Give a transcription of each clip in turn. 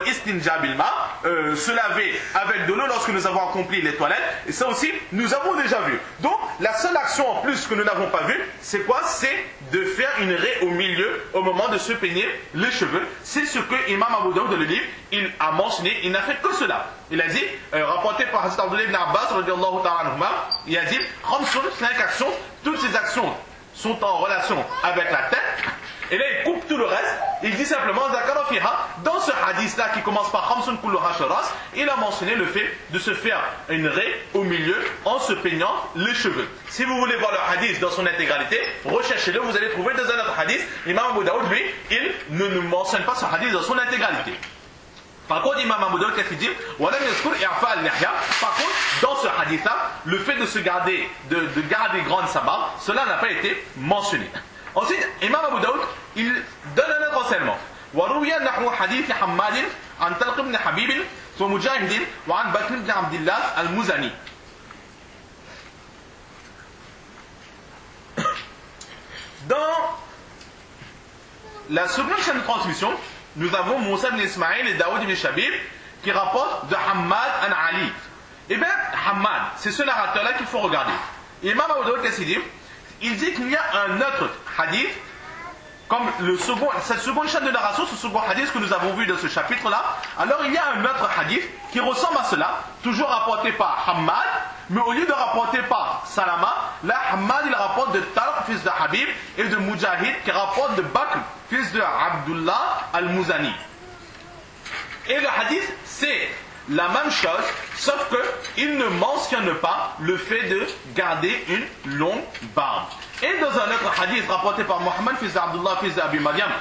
istinja bilma, se laver avec de l'eau lorsque nous avons accompli les toilettes. Et ça aussi, nous avons déjà vu. Donc, la seule action en plus que nous n'avons pas vue, c'est quoi? C'est de faire une raie au milieu au moment de se peigner les cheveux. C'est ce que Imam Abu Daoud, dans le livre, il a mentionné. Il n'a fait que cela. Il a dit, rapporté par Hazrat Abdullah ibn Abbas, il a dit, 5 actions, toutes ces actions sont en relation avec la tête. Et là, il coupe tout le reste. Il dit simplement, dans ce hadith-là qui commence par Khamsun kulluha sharas, il a mentionné le fait de se faire une raie au milieu en se peignant les cheveux. Si vous voulez voir le hadith dans son intégralité, recherchez-le, vous allez trouver dans un autre hadith. Imam Abu Daoud, lui, il ne nous mentionne pas ce hadith dans son intégralité. Par contre, Imam Abu Daoud, qu'est-ce qu'il dit? Par contre, dans ce hadith-là, le fait de se garder, de garder grande sa barbe, cela n'a pas été mentionné. Ensuite, Imam Abu Daoud, il donne un autre enseignement. وروي نحو حديث حماد عن طلق بن حبيب ومجاهد وعن بكر بن عبد الله المزني. Dans la seconde chaîne de transmission, nous avons Moussa ibn Ismaïl et Daoud ibn Shabib qui rapportent de Hammad an Ali. Eh bien, Hammad, c'est ce narrateur-là qu'il faut regarder. Et Imam Abu Daoud, qu'est-ce qu'il dit? Il dit qu'il y a un autre hadith, comme cette seconde chaîne de narration, ce second hadith que nous avons vu dans ce chapitre-là. Alors il y a un autre hadith qui ressemble à cela, toujours rapporté par Hammad, mais au lieu de rapporter par Salama, là Hammad il rapporte de Talq, fils de Habib, et de Mujahid, qui rapporte de Bakr, fils de Abdullah al-Muzani. Et le hadith, c'est la même chose, sauf qu'il ne mentionne pas le fait de garder une longue barbe. Et dans un autre hadith rapporté par Mohammed, fils d'Abdullah, fils d'Abi Maryam,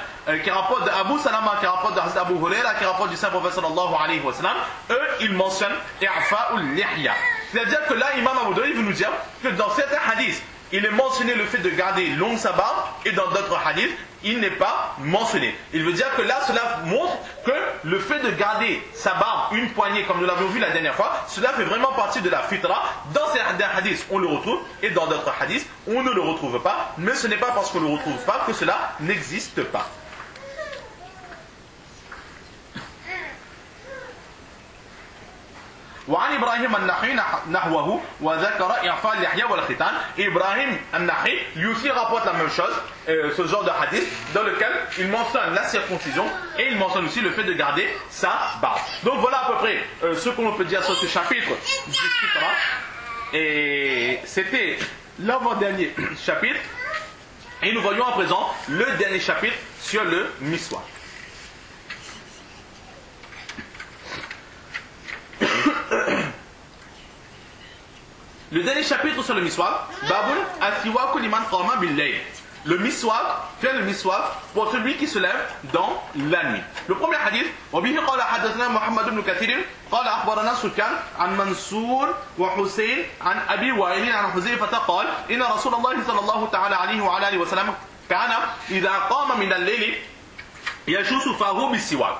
qui rapporte d'Abu Salama, qui rapporte d'Abu Huraira, qui rapporte du Saint-Prophète sallallahu alayhi wa sallam, eux, ils mentionnent I'fa'ul Lihya. C'est-à-dire que là, Imam Abu Daoud, il veut nous dire que dans certains hadiths, il est mentionné le fait de garder longue sa barbe, et dans d'autres hadiths, il n'est pas mentionné. Il veut dire que là, cela montre que le fait de garder sa barbe une poignée, comme nous l'avons vu la dernière fois, cela fait vraiment partie de la fitra. Dans certains hadiths, on le retrouve, et dans d'autres hadiths, on ne le retrouve pas. Mais ce n'est pas parce qu'on ne le retrouve pas que cela n'existe pas. وعن إبراهيم النخعي نحوه وذكر إعفاء اللحية والختان. Ibrahim al-Nakhi lui aussi rapporte la même chose, ce genre de hadith dans lequel il mentionne la circoncision et il mentionne aussi le fait de garder sa barbe. Donc voilà à peu près ce qu'on peut dire sur ce chapitre du Fitra. Et c'était l'avant-dernier chapitre. Et nous voyons à présent le dernier chapitre sur le Miswak. Le dernier chapitre sur le miswak, Babun Athiwaku liman qama bil-layl. Le miswak, faire le miswak pour celui qui se lève dans la nuit. Le premier hadith, وبه قال حدثنا محمد بن كثير قال أخبرنا سفيان عن منصور وحسين عن أبي وائل عن حذيفة قال إن رسول الله صلى الله تعالى عليه وعلى آله وسلم كان إذا قام من الليل يشوس فاه بالسواك.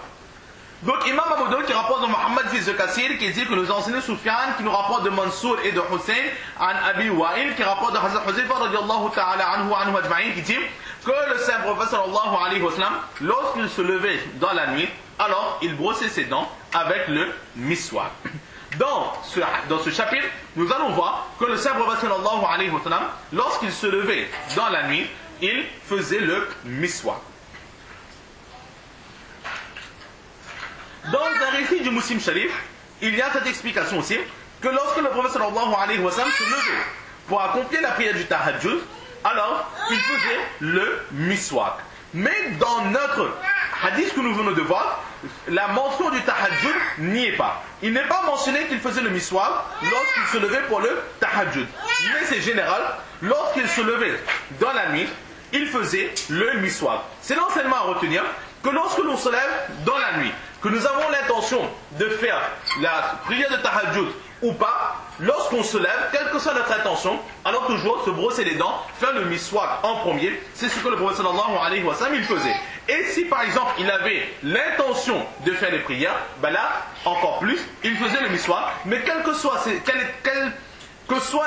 Donc Imam Abu Daoud qui rapporte de Mohammed fils de Kassir qui dit que nous a enseigné Soufiane qui nous rapporte de Mansour et de Hussein an Abi Wa'il qui rapporte de Hazrat Huzaifa radiallahu ta'ala anhu ajma'in qui dit que le saint prophète sallallahu alayhi wa sallam lorsqu'il se levait dans la nuit alors il brossait ses dents avec le miswak. Dans ce chapitre nous allons voir que le saint prophète sallallahu alayhi wa sallam lorsqu'il se levait dans la nuit il faisait le miswak. Dans un récit du Muslim Sharif, il y a cette explication aussi que lorsque le prophète sallallahu alayhi wa sallam se levait pour accomplir la prière du tahajjud, alors il faisait le miswak. Mais dans notre hadith que nous venons de voir, la mention du tahajjud n'y est pas. Il n'est pas mentionné qu'il faisait le miswak lorsqu'il se levait pour le tahajjud. Mais c'est général, lorsqu'il se levait dans la nuit, il faisait le miswak. C'est l'enseignement à retenir que lorsque l'on se lève dans la nuit, que nous avons l'intention de faire la prière de tahajjud ou pas, lorsqu'on se lève, quelle que soit notre intention, alors toujours se brosser les dents, faire le miswak en premier, c'est ce que le prophète sallallahu alayhi wa sallam il faisait. Et si par exemple il avait l'intention de faire les prières, ben là, encore plus, il faisait le miswak, mais quelle que soit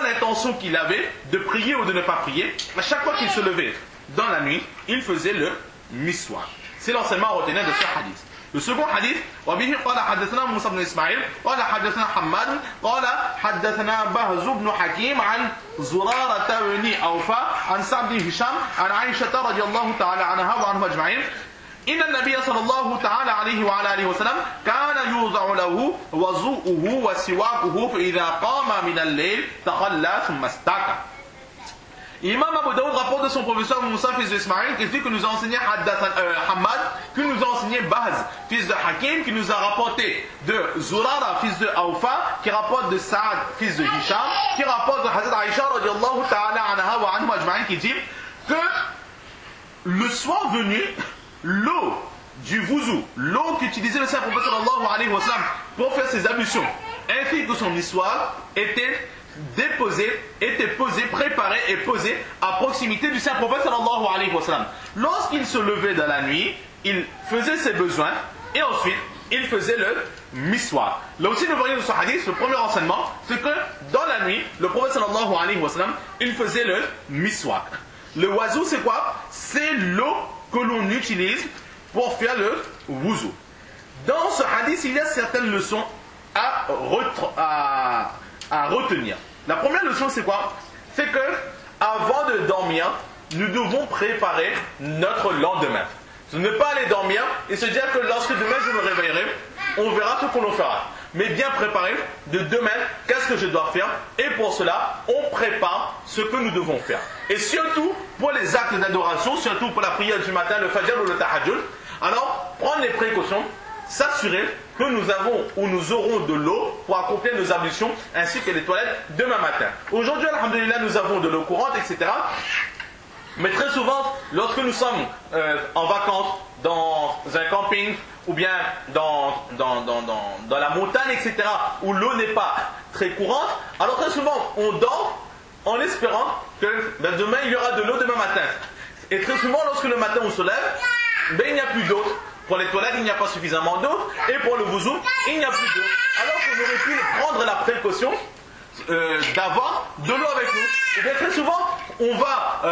l'intention qu'il avait de prier ou de ne pas prier, à chaque fois qu'il se levait dans la nuit, il faisait le miswak. C'est l'enseignement à retenir de ce hadith. Le second hadith, وبه قال حدثنا موسى بن إسماعيل قال حدثنا حماد قال حدثنا بهز بن حكيم عن زرارة بن أوفى عن سعد بن هشام عن عائشة رضي الله تعالى عنها وعنهم أجمعين إن النبي صلى الله تعالى عليه وعلى آله وسلم كان يوضع له وضوءه وسواكه فإذا قام من الليل تخلى ثم استاك. Imam Abu Daoud rapporte de son professeur Moussa, fils d'Ismaïl, qui dit que nous a enseigné Hamad, qui nous a enseigné Baz, fils de Hakim, qui nous a rapporté de Zurara, fils de Awfa, qui rapporte de Saad, fils de Hisham, qui rapporte de Hazrat Aïcha, radiallahu ta'ala anha wa anhu ajma'in, qui dit que le soir venu, l'eau du wuzu, l'eau qu'utilisait le Saint-Prophète sallallahu alayhi wa sallam pour faire ses ablutions, ainsi que son miswak, était posé, préparé et posé à proximité du Saint-Prophète sallallahu alayhi wa sallam. Lorsqu'il se levait dans la nuit, il faisait ses besoins et ensuite il faisait le miswak. Là aussi nous voyons dans ce hadith, le premier enseignement, c'est que dans la nuit, le Prophète sallallahu alayhi wa sallam, il faisait le miswak. Le wazou c'est quoi? C'est l'eau que l'on utilise pour faire le wuzu. Dans ce hadith, il y a certaines leçons à retenir. La première leçon, c'est quoi? C'est que avant de dormir, nous devons préparer notre lendemain. Ne pas aller dormir et se dire que lorsque demain je me réveillerai, on verra tout qu'on fera. Mais bien préparer de demain, qu'est-ce que je dois faire? Et pour cela, on prépare ce que nous devons faire. Et surtout, pour les actes d'adoration, surtout pour la prière du matin, le fajr ou le tahajjud, alors prendre les précautions, s'assurer que nous avons ou nous aurons de l'eau pour accomplir nos ablutions ainsi que les toilettes demain matin. Aujourd'hui, alhamdulillah, nous avons de l'eau courante, etc. Mais très souvent, lorsque nous sommes en vacances, dans un camping ou bien dans la montagne, etc., où l'eau n'est pas très courante, alors très souvent, on dort en espérant que demain, il y aura de l'eau demain matin. Et très souvent, lorsque le matin on se lève, il n'y a plus d'eau. Pour les toilettes, il n'y a pas suffisamment d'eau. Et pour le wuzu, il n'y a plus d'eau. Alors qu'on aurait pu prendre la précaution d'avoir de l'eau avec nous. Et bien très souvent, on va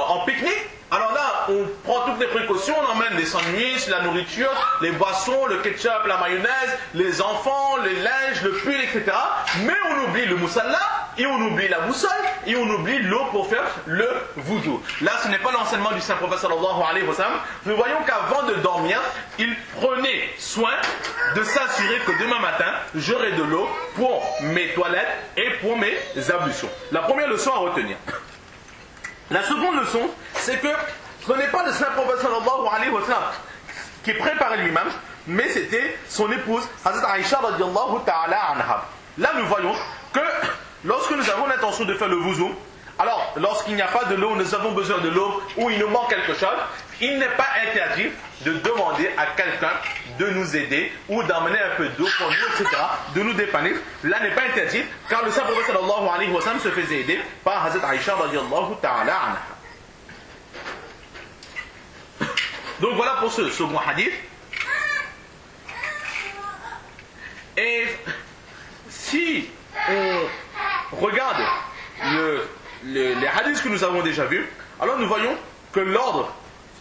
en pique-nique. Alors là, on prend toutes les précautions, on emmène les sandwichs, la nourriture, les boissons, le ketchup, la mayonnaise, les enfants, les linges, le pull, etc. Mais on oublie le moussalla, et on oublie la boussole, et on oublie l'eau pour faire le wudu. Là, ce n'est pas l'enseignement du Saint-Prophète sallallahu alayhi wa sallam. Nous voyons qu'avant de dormir, il prenait soin de s'assurer que demain matin, j'aurai de l'eau pour mes toilettes et pour mes ablutions. La première leçon à retenir. La seconde leçon, c'est que ce n'est pas le Saint-Prophète sallallahu alayhi wa sallam qui préparait lui-même, mais c'était son épouse, Hazrat Aïcha radiallahu ta'ala anha. Là, nous voyons que lorsque nous avons l'intention de faire le wuzu, alors lorsqu'il n'y a pas de l'eau, nous avons besoin de l'eau ou il nous manque quelque chose, il n'est pas interdit de demander à quelqu'un de nous aider ou d'emmener un peu d'eau pour nous, etc., de nous dépanner. Là n'est pas interdit, car le Saint-Prophète sallallahu alayhi wa sallam se faisait aider par Hazrat Aïcha radiallahu ta'ala anha. Donc voilà pour ce second hadith. Et si on regarde les hadiths que nous avons déjà vus, alors nous voyons que l'ordre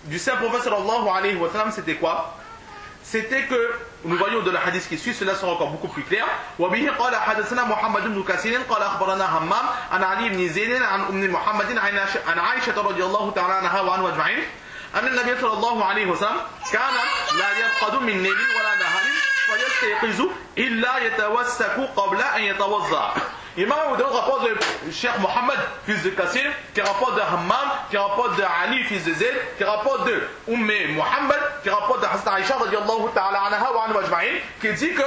du Saint-Prophète sallallahu alayhi wa sallam, c'était quoi? C'était que, nous voyons de la hadith qui suit, cela sera encore beaucoup plus clair. وَبِهِ قَالَ حَدَثَنَا مُحَمَّدُ بْنُ كَثِيرٍ قَالَ أَخْبَرَنَا هَمَّامٌ عَنْ عَلِيِّ بْنِ زَيْدٍ عَنْ أُمِّ مُحَمَّدٍ عَنْ عَائِشَةَ رَضِيَ اللَّهُ تَعَالَى عَنْهَا وَعَنْهُ أَجْمَعِينَ أن النبي صلى الله عليه وسلم كان لا يرقد من ليل ولا نهار فيستيقظ إلا يتوسك قبل أن يتوضأ. Imam Abu Daoud rapporte de Cheikh Mohammed, fils de Kassir, qui rapporte de Hammam, qui rapporte de Ali, fils de Zayd, qui rapporte de Mohammed, qui rapporte de Hazrat Aïcha radiallahu ta'ala anha wa anhu ajma'in, qui dit que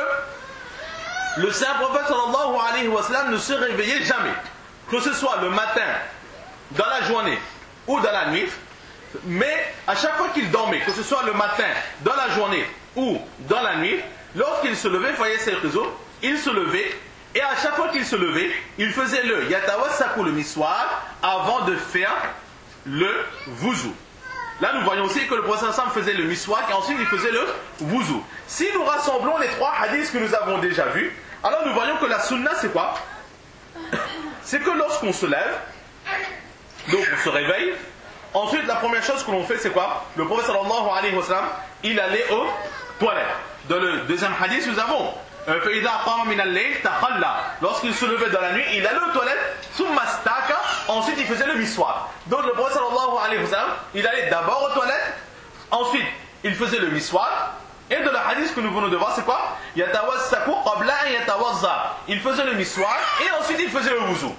le Saint-Prophète sallallahu alayhi wa sallam ne se réveillait jamais, que ce soit le matin, dans la journée ou dans la nuit. Mais à chaque fois qu'il dormait, que ce soit le matin, dans la journée ou dans la nuit, lorsqu'il se levait, il se levait, et à chaque fois qu'il se levait, il faisait le yatawassaku, le miswak, avant de faire le wuzu. Là, nous voyons aussi que le prophète faisait le miswak et ensuite il faisait le wuzu. Si nous rassemblons les trois hadiths que nous avons déjà vus, alors nous voyons que la sunna, c'est quoi? C'est que lorsqu'on se lève, donc on se réveille, ensuite, la première chose que l'on fait, c'est quoi? Le prophète sallallahu alayhi wa sallam, il allait toilette. Dans le deuxième hadith, nous avons lorsqu'il se levait dans la nuit, il allait aux toilettes, ensuite il faisait le miswak. Donc le prophète sallallahu alayhi wa sallam, il allait d'abord aux toilettes, ensuite il faisait le miswak. Et de la hadith que nous venons de voir, c'est quoi? Il faisait le miswak et ensuite il faisait le wuzu.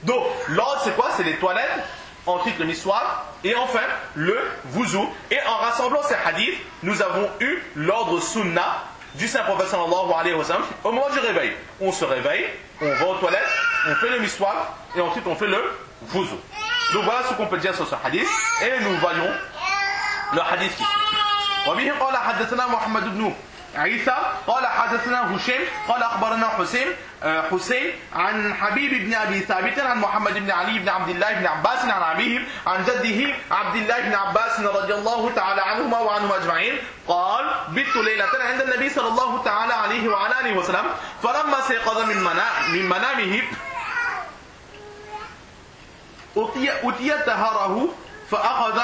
Donc l'ordre c'est quoi? C'est les toilettes, ensuite le miswak et enfin le wuzu. Et en rassemblant ces hadiths, nous avons eu l'ordre sunnah du saint prophète sallallahu alayhi wa sallam. Au moment du réveil, on se réveille, on va aux toilettes, on fait le miswak et ensuite on fait le wuzu. Donc voilà ce qu'on peut dire sur ce hadith et nous voyons le hadith qui suit. وبه قال حدثنا محمد بن عيسى قال حدثنا هشام قال أخبرنا حسين عن حبيب بن أبي ثابت عن محمد بن علي بن عبد الله بن عباس عن أبيه عن جده عبد الله بن عباس رضي الله تعالى عنهما وعنهم أجمعين قال بت ليلة عند النبي صلى الله تعالى عليه وعلى آله وسلم فلما استيقظ من منامه أتي طهاره فأخذ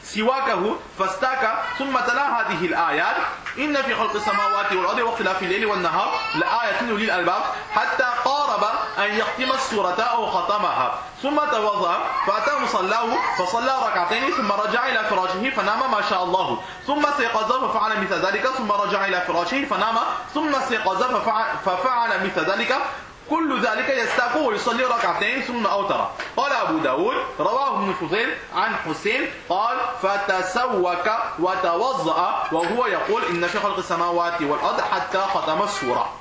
سواكه فاستاك ثم تلا هذه الآيات إن في خلق السماوات والأرض واختلاف الليل والنهار لآية لأولي الألباب حتى قارب أن يختم السورة أو ختمها ثم توضأ فأتى مصلاه فصلى ركعتين ثم رجع إلى فراشه فنام ما شاء الله ثم استيقظ ففعل مثل ذلك ثم رجع إلى فراشه فنام ثم استيقظ ففعل مثل ذلك كل ذلك يستاق ويصلي ركعتين ثم أوتر. قال أبو داود رواه ابن فضيل عن حسين قال فتسوك وتوضأ وهو يقول إن في خلق السماوات والأرض حتى ختم السورة.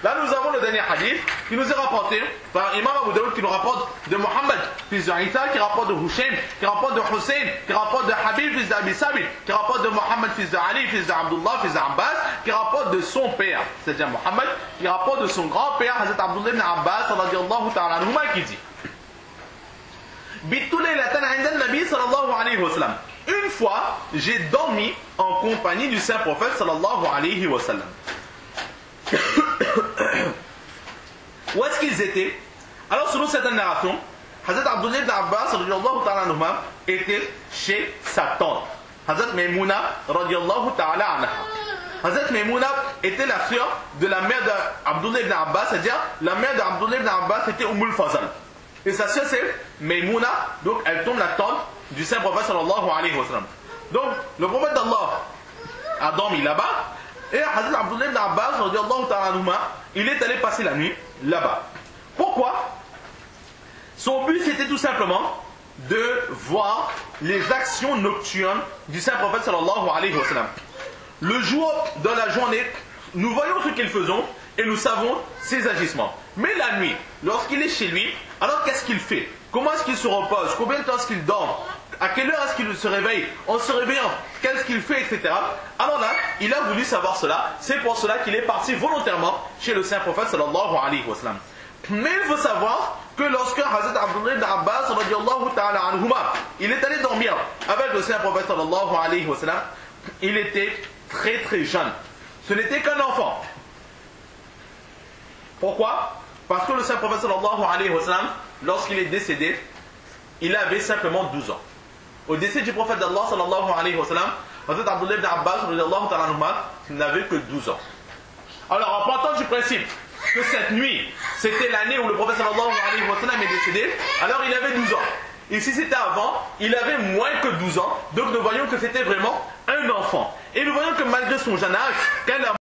Là nous avons le dernier hadith qui nous est rapporté par Imam Abu Daoud qui nous rapporte de Mohammed fils de Isa, qui rapporte de Hushaym, qui rapporte de Hussein, qui rapporte de Habib fils d'Abi Sabit, qui rapporte de Mohammed fils de Ali, fils d'Abdullah, fils d'Abbas, qui rapporte de son père, c'est-à-dire Mohammed, qui rapporte de son grand-père Hazrat Abdullah ibn Abbas radiyallahu ta'ala anhuma qui dit Bittu laylatan 'inda an-nabi sallallahu alayhi wa sallam. Une fois, j'ai dormi en compagnie du saint prophète sallallahu alayhi wa sallam. Où est-ce qu'ils étaient? Alors selon cette narration, Hazrat Abdullah ibn Abbas radiyallahu ta'ala anhuma était chez sa tante Hazrat Maimouna radiyallahu ta'ala anha. Hazrat Maimouna était la sœur de la mère d'Abdullah ibn Abbas, c'est-à-dire la mère d'Abdullah ibn Abbas était Ummul Fazal. Et sa sœur c'est Maimouna, donc elle tombe la tante du saint prophète sallallahu alayhi wa sallam. Donc le prophète d'Allah a dormi là-bas. Et Hazrat Abdullah ibn Abbas, il est allé passer la nuit là-bas. Pourquoi? Son but c'était tout simplement de voir les actions nocturnes du saint prophète sallallahu alayhi wa sallam. Le jour, dans la journée, nous voyons ce qu'il faisait et nous savons ses agissements. Mais la nuit, lorsqu'il est chez lui, alors qu'est-ce qu'il fait? Comment est-ce qu'il se repose? Combien de temps est-ce qu'il dort? À quelle heure est-ce qu'il se réveille? En se réveillant, qu'est-ce qu'il fait, etc. Alors là, il a voulu savoir cela. C'est pour cela qu'il est parti volontairement chez le saint prophète sallallahu alayhi wa sallam. Mais il faut savoir que lorsque Hazrat Abdullah ibn Abbas radiyallahu ta'ala anhuma, il est allé dormir avec le saint prophète sallallahu alayhi wa sallam, il était très très jeune. Ce n'était qu'un enfant. Pourquoi? Parce que le saint prophète sallallahu alayhi wa sallam, lorsqu'il est décédé, il avait simplement 12 ans. Au décès du prophète d'Allah sallallahu alayhi wa sallam, Hazrat Abdullah ibn Abbas radiyallahu ta'ala anhuma, il n'avait que 12 ans. Alors en partant du principe que cette nuit, c'était l'année où le prophète sallallahu alayhi wa sallam est décédé, alors il avait 12 ans. Et si c'était avant, il avait moins que 12 ans. Donc nous voyons que c'était vraiment un enfant. Et nous voyons que malgré son jeune âge, quand